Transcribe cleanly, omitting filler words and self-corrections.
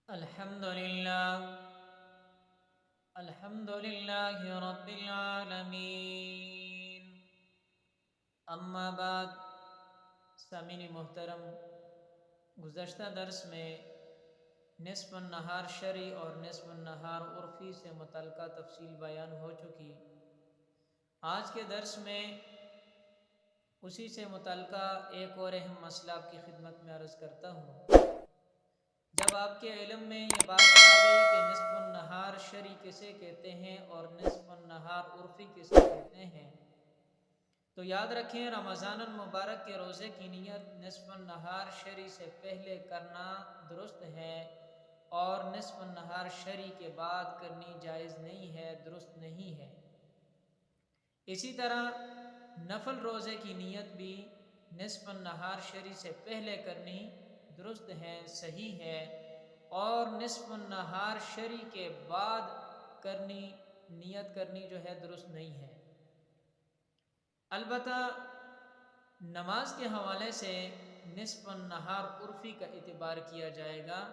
الحمد للہ رب العالمین، اما بعد۔ سامعین محترم، گزشتہ درس میں نصف النہار شرعی اور نصف النہار عرفی سے متعلقہ تفصیل بیان ہو چکی۔ آج کے درس میں اسی سے متعلقہ ایک اور اہم مسئلہ آپ کی خدمت میں عرض کرتا ہوں۔ جب آپ کے علم میں یہ بات آ گئی کہ نصف النہار شرعی کسے کہتے ہیں اور نصف النہار عرفی کسے کہتے ہیں، تو یاد رکھیں رمضان المبارک کے روزے کی نیت نصف النہار شرعی سے پہلے کرنا درست ہے، اور نصف النہار شرعی کے بعد کرنی جائز نہیں ہے، درست نہیں ہے۔ اسی طرح نفل روزے کی نیت بھی نصف النہار شرعی سے پہلے کرنی درست ہے، صحیح ہے، اور نصف النہار شرعی کے بعد نیت کرنی جو ہے درست نہیں ہے۔ البتہ نماز کے حوالے سے نصف النہار عرفی کا اعتبار کیا جائے گا۔